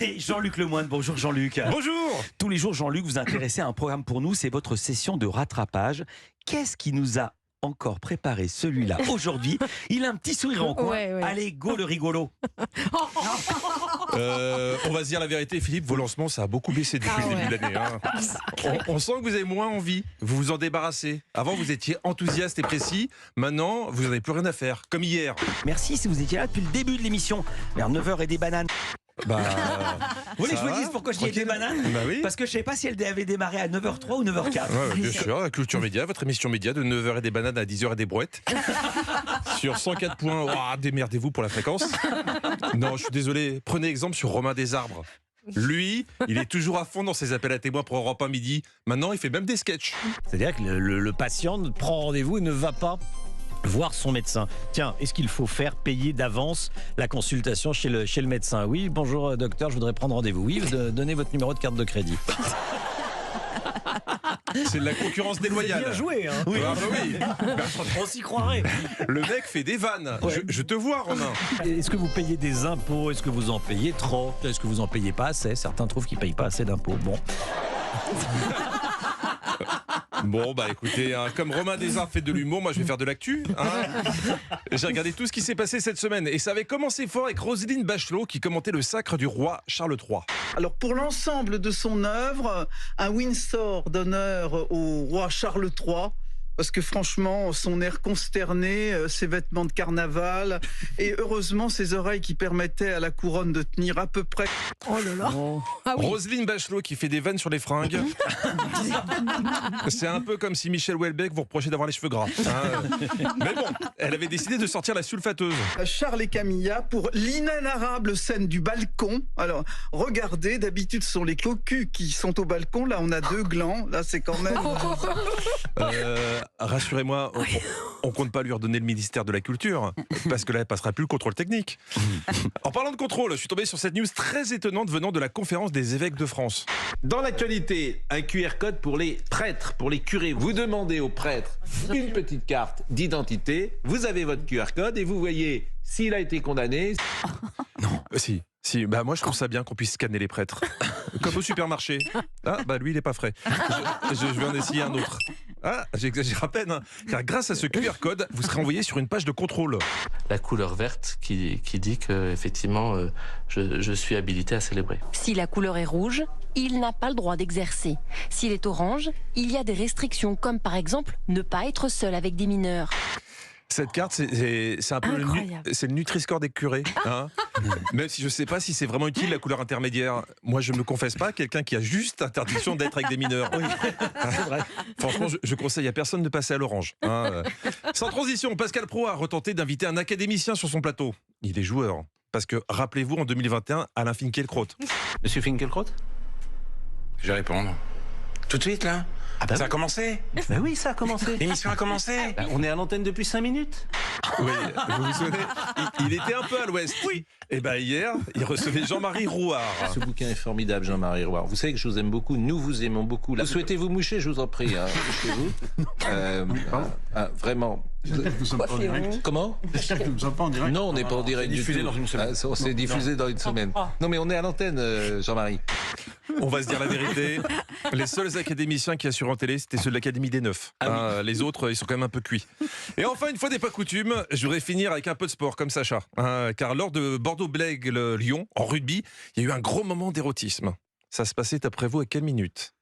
Et Jean-Luc Lemoine, bonjour Jean-Luc. Bonjour. Tous les jours, Jean-Luc, vous intéressez à un programme pour nous, c'est votre session de rattrapage. Qu'est-ce qui nous a encore préparé celui-là aujourd'hui? Il a un petit sourire en coin. Ouais. Allez, go le rigolo. On va se dire la vérité, Philippe, vos lancements, ça a beaucoup baissé depuis le début de l'année. On sent que vous avez moins envie, vous vous en débarrassez. Avant, vous étiez enthousiaste et précis. Maintenant, vous n'en avez plus rien à faire, comme hier. Merci si vous étiez là depuis le début de l'émission, vers 9h et des bananes. Vous voulez que je vous dise pourquoi je dis des bananes? Bah oui. Parce que je ne sais pas si elle avait démarré à 9h03 ou 9h04. Ouais, bien sûr, la Culture Média, votre émission média de 9h et des bananes à 10h et des brouettes. Sur 104 points, démerdez-vous pour la fréquence. Non, je suis désolé, prenez exemple sur Romain Desarbres. Lui, il est toujours à fond dans ses appels à témoins pour Europe 1 midi. Maintenant, il fait même des sketchs. C'est-à-dire que le patient prend rendez-vous et ne va pas voir son médecin. Tiens, est-ce qu'il faut faire payer d'avance la consultation chez le médecin? Oui, bonjour docteur, je voudrais prendre rendez-vous. Oui, donnez votre numéro de carte de crédit. C'est de la concurrence déloyale. Bien joué, hein? Oui. Ah bah oui. On s'y croirait. Le mec fait des vannes. Ouais. Je te vois, Romain. Est-ce que vous payez des impôts? Est-ce que vous en payez trop? Est-ce que vous en payez pas assez? Certains trouvent qu'ils payent pas assez d'impôts. Bon. Bon, bah écoutez, comme Romain Desarbres fait de l'humour, moi je vais faire de l'actu. J'ai regardé tout ce qui s'est passé cette semaine et ça avait commencé fort avec Roselyne Bachelot qui commentait le sacre du roi Charles III. Alors pour l'ensemble de son œuvre, un Windsor d'honneur au roi Charles III, parce que franchement, son air consterné, ses vêtements de carnaval, et heureusement ses oreilles qui permettaient à la couronne de tenir à peu près. Oh là là. Ah oui. Roselyne Bachelot qui fait des vannes sur les fringues. C'est un peu comme si Michel Houellebecq vous reprochait d'avoir les cheveux gras. Mais bon, elle avait décidé de sortir la sulfateuse. Charles et Camilla pour l'inénarrable scène du balcon. Alors regardez, d'habitude ce sont les cocus qui sont au balcon, là on a deux glands, là c'est quand même... Rassurez-moi, on compte pas lui redonner le ministère de la Culture, parce que là, elle passera plus le contrôle technique. En parlant de contrôle, je suis tombé sur cette news très étonnante venant de la conférence des évêques de France. Dans l'actualité, un QR code pour les prêtres, pour les curés. Vous demandez aux prêtres une petite carte d'identité, vous avez votre QR code et vous voyez s'il a été condamné. Non, si, bah moi je trouve ça bien qu'on puisse scanner les prêtres. Comme au supermarché. Ah, bah lui il est pas frais. Je vais en essayer un autre. Ah, j'exagère à peine, hein. Car grâce à ce QR code, vous serez envoyé sur une page de contrôle. La couleur verte qui dit que effectivement je suis habilité à célébrer. Si la couleur est rouge, il n'a pas le droit d'exercer. S'il est orange, il y a des restrictions, comme par exemple ne pas être seul avec des mineurs. Cette carte, c'est un peu c'est le Nutri-Score des curés. Hein. Même si je ne sais pas si c'est vraiment utile la couleur intermédiaire. Moi, je ne me confesse pas quelqu'un qui a juste interdiction d'être avec des mineurs. Oui. C'est vrai. Franchement, je conseille à personne de passer à l'orange. Hein. Sans transition, Pascal Praud a retenté d'inviter un académicien sur son plateau. Il est joueur. Parce que, rappelez-vous, en 2021, Alain Finkielkraut. Monsieur Finkielkraut? Je vais répondre. Tout de suite, là? Ça a commencé? Ben oui, ça a commencé. L'émission a commencé? On est à l'antenne depuis 5 minutes. Oui, vous vous souvenez, il était un peu à l'ouest. Oui. Et bien hier, il recevait Jean-Marie Rouard. Ce bouquin est formidable, Jean-Marie Rouard. Vous savez que je vous aime beaucoup, nous vous aimons beaucoup. Vous souhaitez vous moucher, je vous en prie. Couchez-vous. Vraiment. Nous sommes pas en direct. Comment? Nous sommes pas en direct. Non, on n'est pas en direct du tout. Diffusé dans une semaine. C'est diffusé dans une semaine. Non, mais on est à l'antenne, Jean-Marie. On va se dire la vérité. Les seuls académiciens qui assurent en télé, c'était ceux de l'Académie des Neufs. Les autres, ils sont quand même un peu cuits. Et enfin, une fois n'est pas coutume, je voudrais finir avec un peu de sport, comme Sacha. Car lors de Bordeaux-Bègles-Lyon, en rugby, il y a eu un gros moment d'érotisme. Ça se passait, d'après vous, à quelle minute,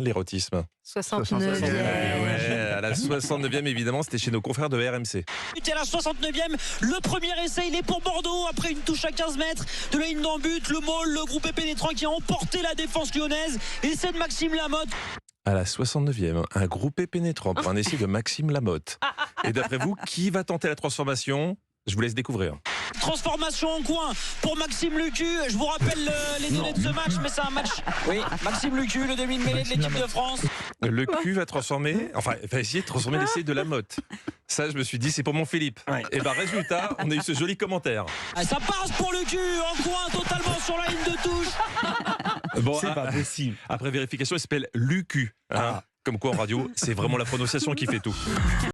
l'érotisme? 69e. Ouais, à la 69e, évidemment, c'était chez nos confrères de RMC. Et à la 69e, le premier essai, il est pour Bordeaux après une touche à 15 mètres de la ligne d'en but. Le Maule, le groupe pénétrant qui a emporté la défense lyonnaise. Essai de Maxime Lamotte. À la 69e, un groupé pénétrant pour un essai de Maxime Lamotte. Et d'après vous, qui va tenter la transformation? Je vous laisse découvrir. Transformation en coin pour Maxime Lucu. Je vous rappelle les données de ce match, mais c'est un match. Oui, Maxime Lucu, le demi de mêlée de l'équipe de France. Le cul va transformer, va essayer de transformer l'essai de Lamotte. Ça, je me suis dit, c'est pour mon Philippe. Ouais. Et résultat, on a eu ce joli commentaire. Ça passe pour Lucu, en coin, totalement sur la ligne de touche. Bon, c'est pas possible. Après vérification, il s'appelle Lucu. Comme quoi en radio, c'est vraiment la prononciation qui fait tout.